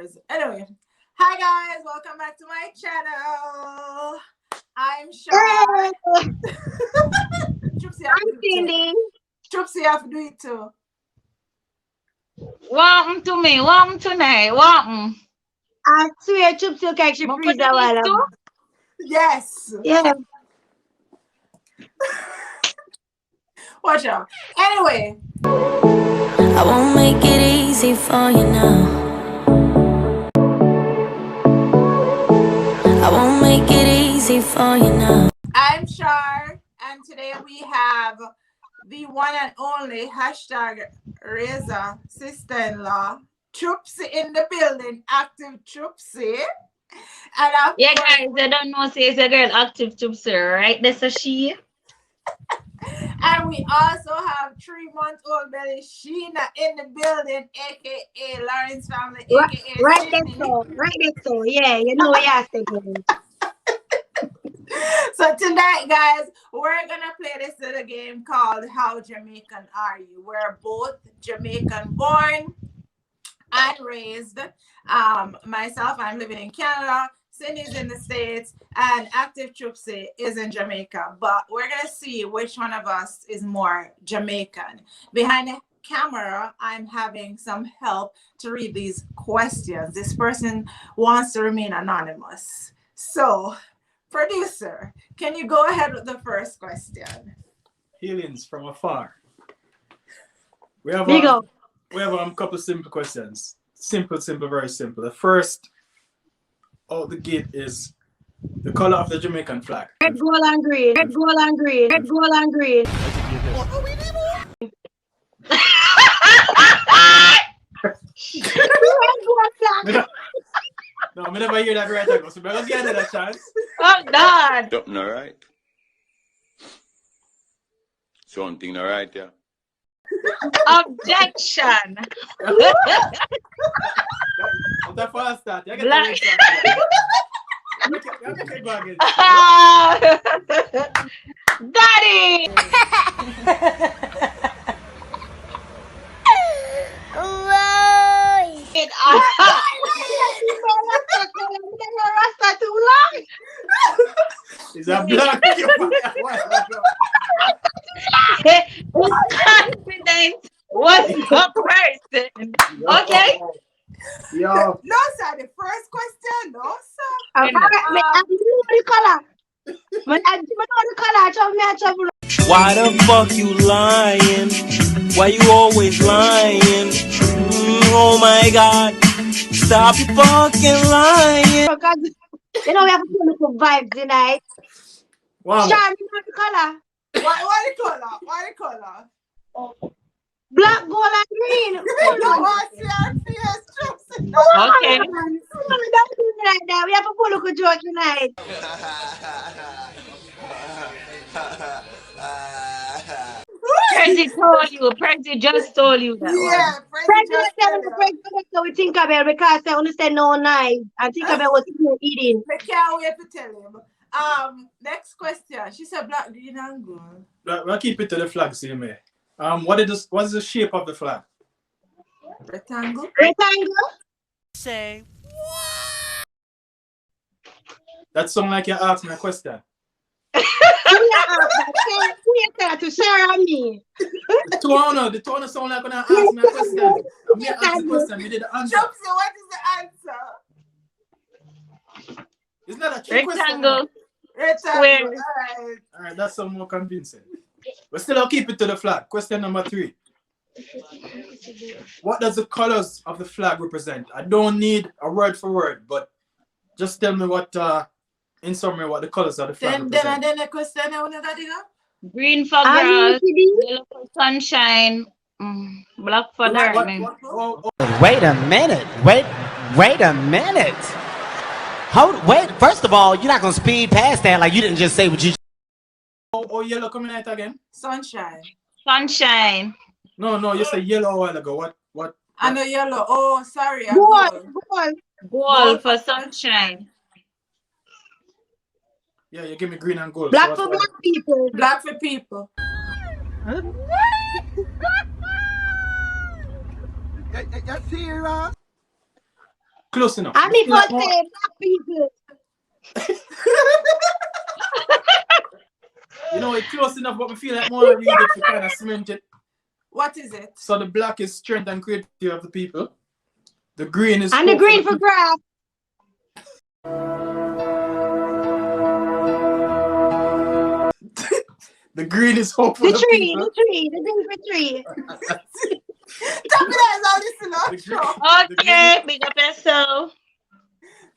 yours. Anyway, hi guys, welcome back to my channel. I'm Shar. Chupsie, I'm Cindy. Chupsie, have to do it too. Welcome to me. Welcome tonight. Welcome. I swear, Chupsie can actually freeze a while. Yes. Yeah. Watch out. Anyway. I won't make it easy for you now. I won't make it easy for you now. I'm Shar, and today we have the one and only #Reza sister-in-law, Chupsie in the building, Activechupsie. And yeah, guys, I don't know, say it's a girl, Activechupsie, right? That's a she. And we also have 3-month-old baby Sheena in the building, aka Lawrence family, aka right there, so yeah, you know what I said. So tonight, guys, we're gonna play this little game called How Jamaican Are You? We're both Jamaican born and raised. Myself, I'm living in Canada. Cindy's in the States, and Activechupsie is in Jamaica. But we're gonna see which one of us is more Jamaican. Behind the camera, I'm having some help to read these questions. This person wants to remain anonymous. So, producer, can you go ahead with the first question? Healings from afar. We have a couple simple questions. Simple, very simple. The first out the gate is the color of the Jamaican flag. Red, gold, and green. Red, gold, and green. Red, gold, and green. No, I never hear that right ago, so let's get another chance. I'm done. Something all right. Something all right, yeah. Objection. That's fast start. You Black. Daddy. Rasta too long. Is that black? Confidence was the person. Okay. Yo. No, sir. The first question, no, sir. I know the color. Why the fuck you lying? Why you always lying? Oh my God. Stop fucking lying. You know we have to put some vibes tonight. Wow. Shar, you know the color? Why the color? Why the color? Black, gold, and green. Okay. Don't do me like that. We have to pull a good joke tonight. Prezi just told you that. Yeah, So we think about it because I understand no knife. I think about what you're eating. I can't wait to tell him. Next question. She said black, green, and gold. We'll keep it to the flag, see me. What is the shape of the flag? Rectangle. Rectangle? Say That sound like you're asking a question. Who you tell to share on me? The tone sound like when I ask me a question. I'm here ask the question, we did the answer. Chupsie, what is the answer? It's not a trick question. Rectangle. Rectangle. All right, that's some more convincing. But still, I'll keep it to the flag. Question number 3. What does the colors of the flag represent? I don't need a word for word, but just tell me what, in summary, what the colors of the flag represent. Then the question I want to go. Green for grass, yellow for sunshine, black for darkness. Wait a minute. Wait a minute. Wait, first of all, you're not gonna speed past that like you didn't just say what you. Oh, yellow coming out again? Sunshine. Sunshine. No, you said yellow a while ago. What? I know yellow. Oh, sorry. Gold for sunshine. Yeah, you give me green and gold. Black for black people. Black for people. You serious? Close enough. I Me mean, feel like for more- say black people. You know, it's close enough, but I feel like more read it to kind of cement it. What is it? So the black is strength and creativity of the people. The green is And the hope green the for grass. The green is hope for The the tree, people. the tree, the green for tree. Tell me that is how this is not The true. Okay, big up yourself.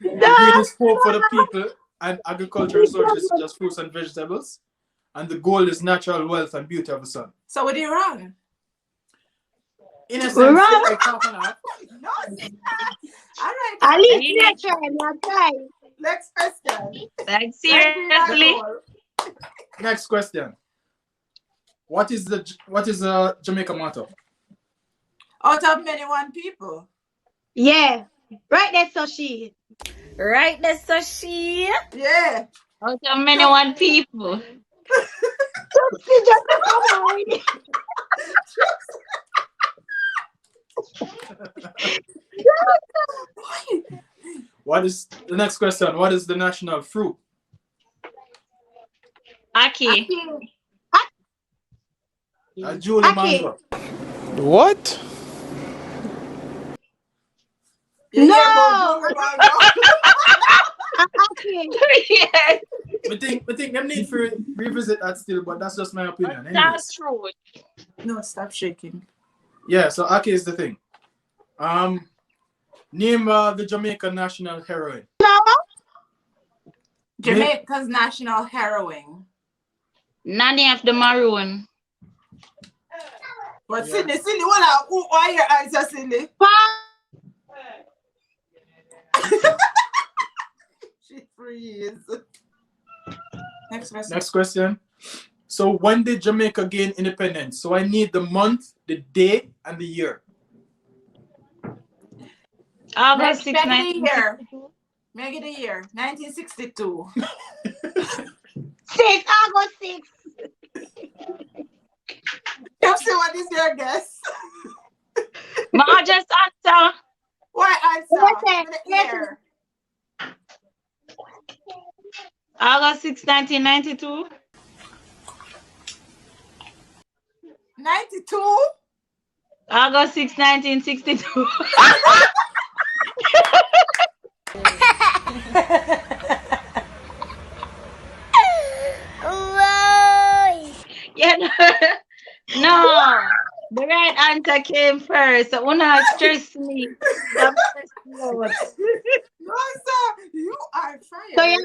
The green is hope for the people, and agriculture resources such as fruits and vegetables. And the gold is natural wealth and beauty of the sun. So what are you wrong? In a sense, We're wrong. like half and half. No. All right. At least Yeah. you're trying, not trying. Next question. Like seriously? Next question. What is the Jamaica motto? Out of many one people. Yeah. Right there, so she. Right, that's so she. Yeah. Out of many one people. She just come on. What is the next question? What is the national fruit? Aki. Julie Aki. mango. What? You No. hear about Blue Mango? Okay. Yes, I think them need to revisit that still, but that's just my opinion. Anyways. that's true. No, stop shaking. Yeah, so Aki is the thing. Name the Jamaican national heroine. Jamaica's national heroine. Nanny of the Maroon. But Yeah. Cindy, why your answer, Cindy? She freeze. Next question. Next question. So when did Jamaica gain independence? So I need the month, the day, and the year. August 6, Make it the year. 1962. Make it the year. 1962. 6, August 6. You see what is your guess? Ma, I just answer. Why answer? Listen, With the year. August 6, 1992. 92? August 6, 1962. Yeah, no. The right answer came first. So when I stress me, I'm stressed out. No, sir. You are fired. So yeah,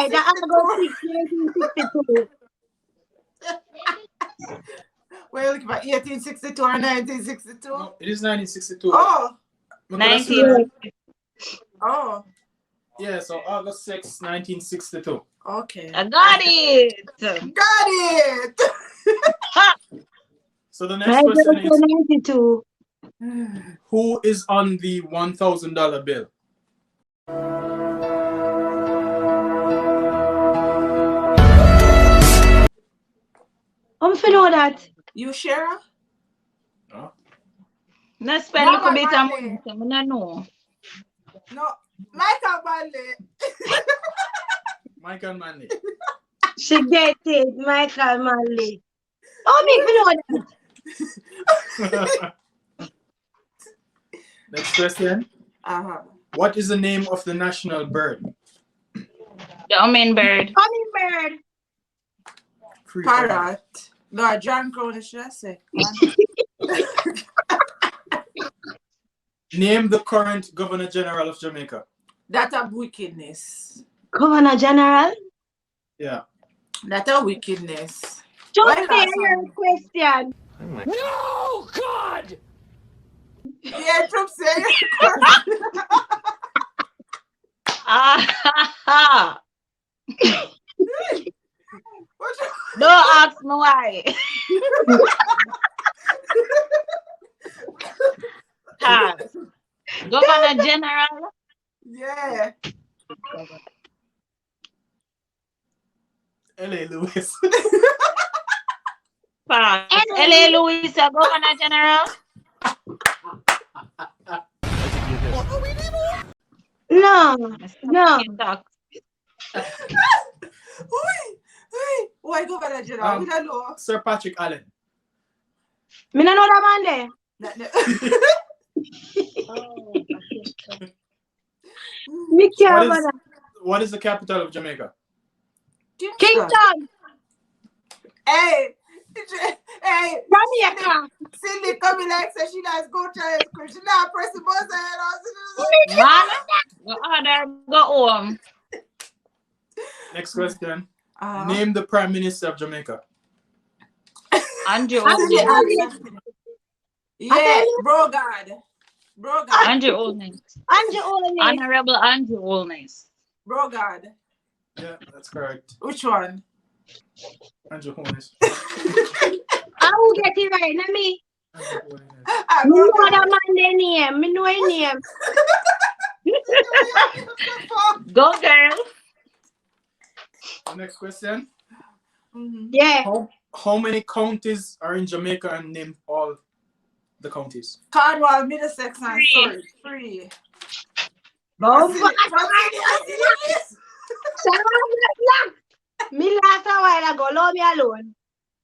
the August 6, 1962. Were you looking for 1862 or 1962? No, it is 1962. Oh, Look at that. 19. oh, Yeah, so August 6, 1962. okay. I got it. Got it. So the next question is, 92. who is on the $1,000 bill? I'm finna know that. You Shara? No? No spend a little Mama bit of Marley. money. So I don't know. No, Michael Marley. Michael Manley. She get it, Michael Manley. Oh, me finna know that. Next question. Uh-huh. What is the name of the national bird? The hummingbird. Hummingbird. Free Parrot. No, John Cronin, should I say? Name the current Governor General of Jamaica. That a wickedness. Governor General. Yeah. That a wickedness. Just Why say not, your son? question. No, God! Yeah, Trump say. Ah, What you- don't ask me why. Ha. Governor General. Yeah. L.A. Lewis. Pass. L.A. Lewis, a Governor General. No. Why go better, General? We don't know. Sir Patrick Allen. Me no know that man there. Me care about that. What is the capital of Jamaica? Kingston. Hey, Jamaica. Cindy coming like say she does go to high school. She not press the buzzer Man, go home. Next question. Name the Prime Minister of Jamaica. Andrew Andrew Olness. Yeah, Brogard. Andrew Olness. Andrew Olness. Honorable Andrew Olness. Brogard. Yeah, that's correct. Which one? Andrew Holness. I will get it right, not me. Andrew Holness. Me know that man their name. Me know his name. Go, girl. The next question. Yeah. How many counties are in Jamaica and name all the counties? Cornwall, Middlesex, and Surrey. 3. Me last a while ago, leave me alone.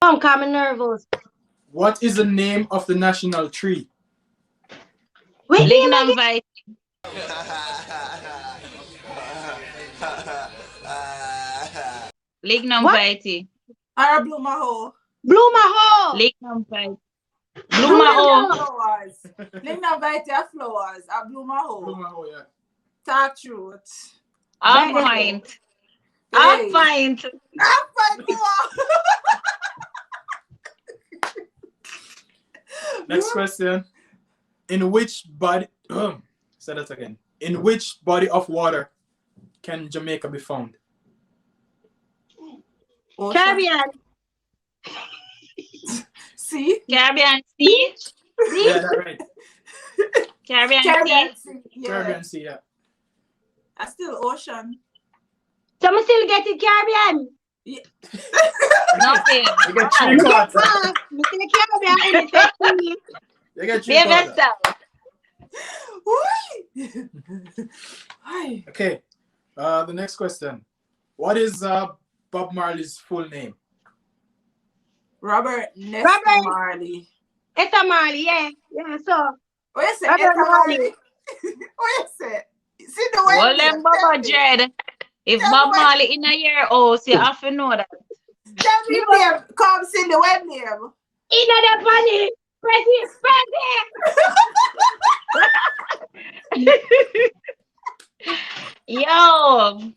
I'm coming nervous. What is the name of the national tree? Wait, Lignum vitae. Lignum vitae. Or Bloomaho. Bloomaho. Lignum vitae. Bloomaho. Flowers. Lignum Vitae flowers. Or Bloomaho. Bloomaho, yeah. Talk truth. On point. On point. Next question. In which body say that again. In which body of water can Jamaica be found? Caribbean. See? Caribbean Sea. Yeah, that's right. Caribbean Sea. Yeah. Caribbean Sea, yeah. I still ocean. So I still get it Caribbean. Nothing. You get 3 quarters. Me still Caribbean. You get 3 Behave quarters. yourself. Hi. Okay. The next question. What is Bob Marley's full name? Robert Nesta Marley. Etta Marley, yeah. Yeah, so. What you say? Robert Etta Marley. Marley. What you say? See the way. Well, them Baba Dread. If Bob Marley in a year house, you have to know that. Tell me name. Come see the web name. In the bunny. Press it. Yo.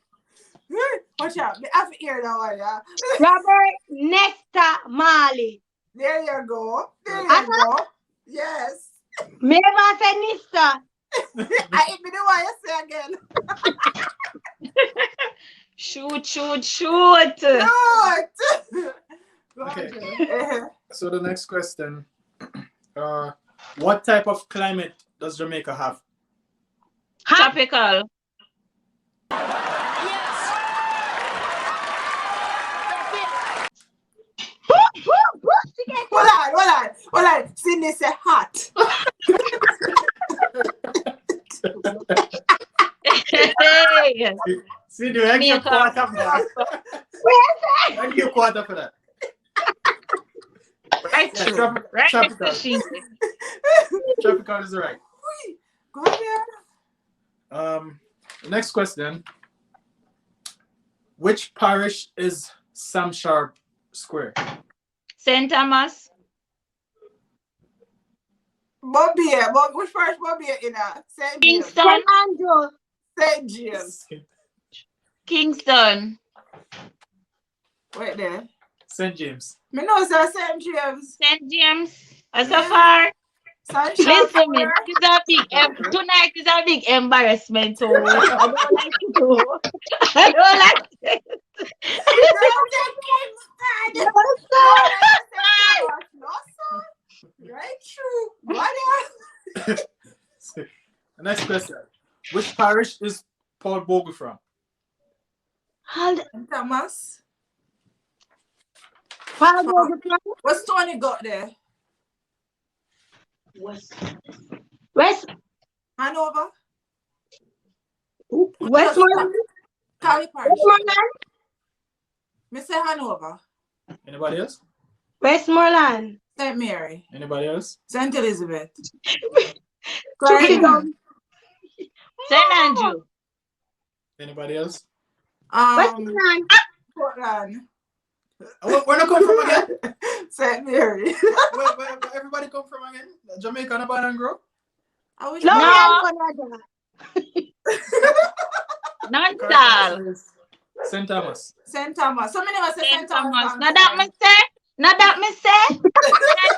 Watch out. I have to hear that one, yeah. Robert Nesta Marley. There you go. There you go. Yes. Me never said Nista. I even know what you say again. Shoot. Good. Okay. So the next question. What type of climate does Jamaica have? Tropical. Hold on. Cindy say hot. Hey. See, do I give you quarter for that? I give you quarter for that. Right, Yeah, true. Right, tropical. machine. Tropical is right. Go ahead. Next question. Which parish is Sam Sharp Square? St. Thomas. Bobby, which first Bobby in a St. James. Kingston. St. Andrew. St. James. Kingston. Wait there. St. James. Me know it's St. James. St. James. So far. Listen, me. Tonight is a big embarrassment. So I don't like to do. I don't like it. Right, true. What The next question. Which parish is Paul Bogle from? Thomas. What's Tony got there? West. Hanover. Westmoreland? Cali Parish. Westmoreland? Mr. Hanover. Anybody else? Westmoreland. St. Mary. Anybody else? St. Elizabeth. Clarendon. St. Andrew. Anybody else? Westmoreland. Portland. Where do come from again? St. Mary. Where everybody come from again? Jamaica and Banana Grove? I wish No. Nansal. St. Thomas. St. Thomas. So many of us say St. St. Thomas. Thomas. Now that me say. St.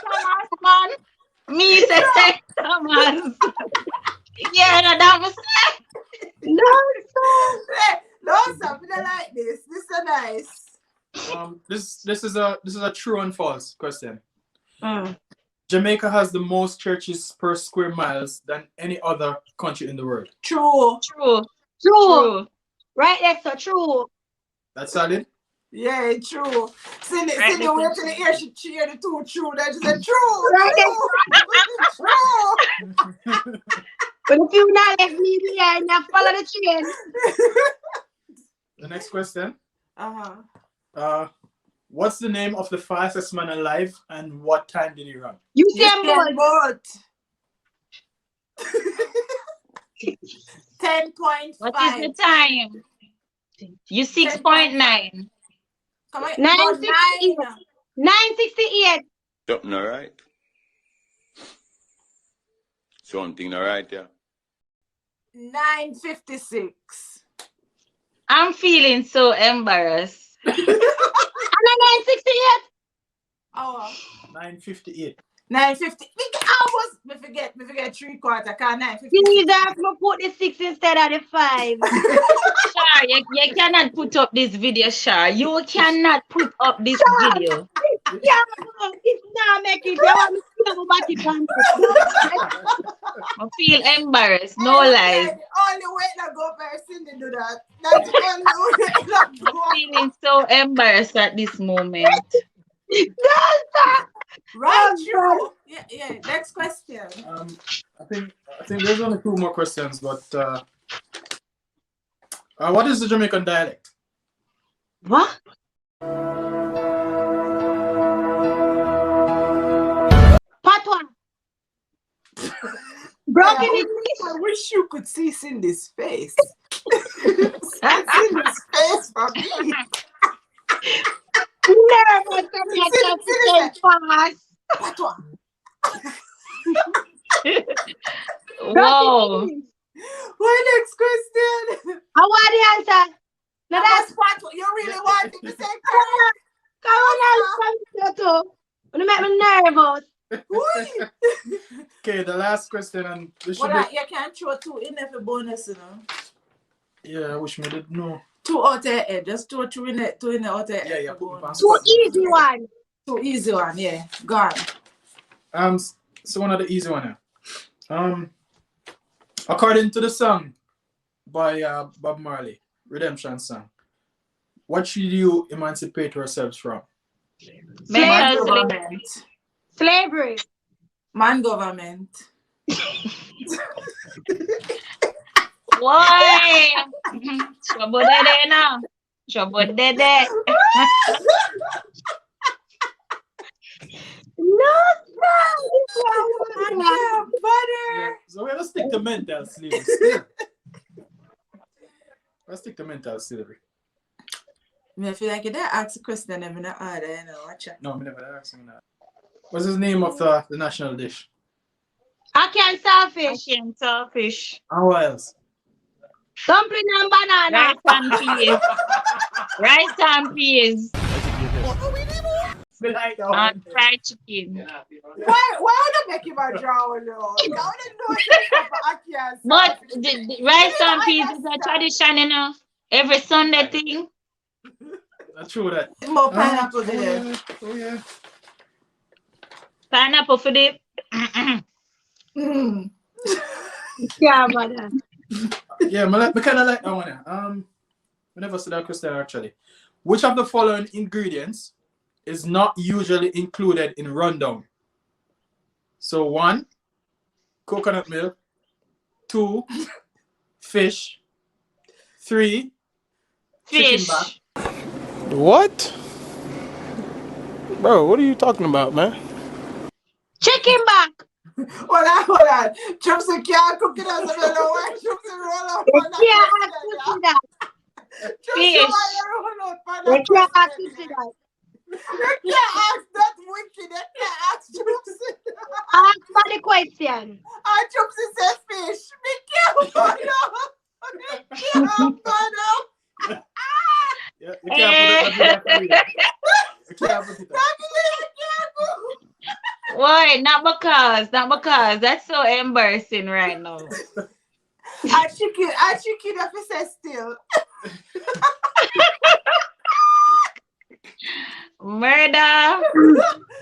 Thomas, man. Me say St. Thomas. Yeah, now that me say. No, Hey, no, sir, we don't like this. This is nice. This is a true and false question. Mm. Jamaica has the most churches per square miles than any other country in the world. True. True. Right next to true. That's solid. Yeah, true. Cindy Right, went to the ear, she heard the two true. Then she said, true. But if you not left me there and not follow the train. The next question. Uh-huh. What's the name of the fastest man alive and what time did he run? You see Boat. 10.5. What is the time? You 6.9. Come on. 968. 968. Something all right. Something all right, yeah. 9:56. I'm feeling so embarrassed. And 968. Oh. 9:58. 9:50. We forget 3/4. Cause 9:50. You have to put the 6 instead of the 5. Shar, you cannot put up this video, Shar. You cannot put up this video. Yeah, it's not making it. I want to see about it. I feel embarrassed. No lies. Only way to go for Cindy do that. That's the only way to go. I'm feeling so embarrassed at this moment. Right, true. Yeah. Next question. I think there's only 2 more questions, but what is the Jamaican dialect? What? Patois. Broken English. I wish you could see Cindy's face. Cindy's face for me. Never come here to fast. Patois. Whoa. What next question? I want the answer. Now that's Patois. You really want to say come on, you make me nervous. Okay, the last question, and this should you can't throw 2 in every bonus, you know. Yeah, I wish me did know. 2 out of 8. Just 2 in the out of 8. Yeah, put me on 2 spot. easy one. 2 easy one, yeah. Gone. So one of the easy one here. According to the song by Bob Marley, Redemption Song, what should you emancipate yourselves from? Slavery. Man government. Why? Trouble there now. Trouble there. No, Butter. So we're gonna stick to mental slavery still. Let's stick to mental slavery. I feel like you didn't ask a question in the order, you know. Watch it. No, I never asked him that. What's the name of the national dish? Ackee and saltfish. Chicken, saltfish. And what else? Dumpling and banana. Rice and peas. Like that And one. fried chicken. Why would I make him a draw, though? I wouldn't know it's But the rice and peas is a tradition, you know. Every Sunday thing. That's true that. more pineapple there. Oh yeah. Pineapple for the. Mm. Yeah, brother. Yeah, I kind of like that one. I never said that question actually. Which of the following ingredients is not usually included in rundown? So 1, coconut milk. 2, fish. 3. Fish. Chicken back. What? Bro, what are you talking about, man? Chicken back. Hold on. Chupsie can't cook it as a mellow one. Chupsie roll up on that Yeah, question. that. Chupsie, Fish. why you roll up on They that can't question? that. You can't ask that wicked. You can't ask Chupsie. Ask for the question. Chupsie says fish. Be careful now. Be careful now. Yeah, you can't put it on that career. You can't put it on. Why? Not because. That's so embarrassing right now. I chicken if it says still. Murder.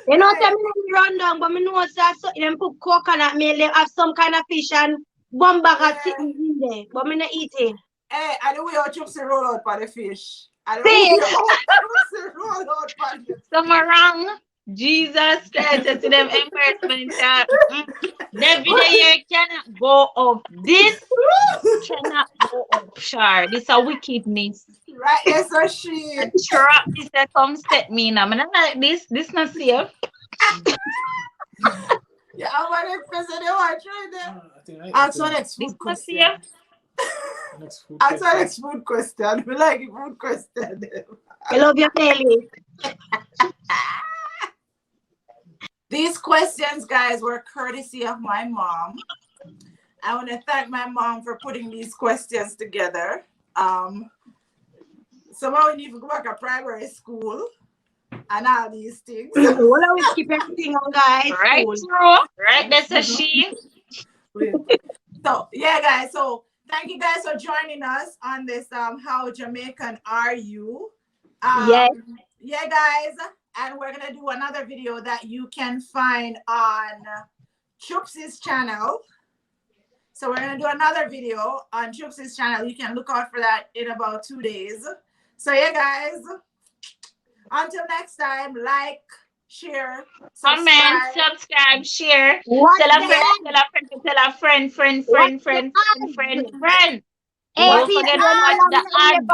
You know, tell me run down, but me know that so them put coconut meal, they have some kind of fish and bomb bag of chicken in there, but me not eat it. Hey, I don't know how Chupsie roll out for the fish. I don't know how Chupsie roll out for the fish. Some are wrong. Jesus Christ, I see them embarrassment. That video here cannot go up. This cannot go up, Shar. This a wickedness. Right, that's a she. A trap. This a come set me now. I'm not like this. This not safe. Yeah, I'm going to present the watch right there. Answer next This food not question. safe. Answer next food question. We like it food question. I love your belly. These questions, guys, were courtesy of my mom. I want to thank my mom for putting these questions together. Somehow we need to go back to primary school and all these things. We'll always keep everything on, guys. Right, Cool. true. Right, that's a she. So yeah, guys. So thank you guys for joining us on this How Jamaican Are You? Yes. Yeah, guys. And we're gonna do another video that you can find on Chupsie's channel. So we're gonna do another video on Chupsie's channel. You can look out for that in about 2 days. So yeah, guys. Until next time, like, share, Comment, subscribe, share. Tell a friend. Hey, Don't people, forget to watch the ads.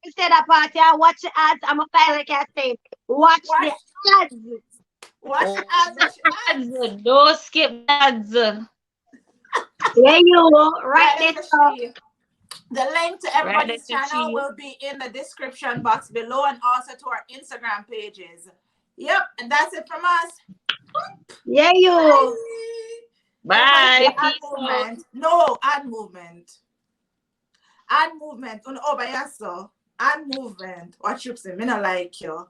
Instead of party, I watch the ads. I'm a file like I said. Watch the ads. Watch the Ads. Don't skip the ads. There you go. Right there. The link to everybody's channel will be in the description box below and also to our Instagram pages. Yep, and that's it from us. Yeah, you. Bye. Add movement. No, add movement. Add movement. Oh, by yourself. Add movement. What you say? Me not like you.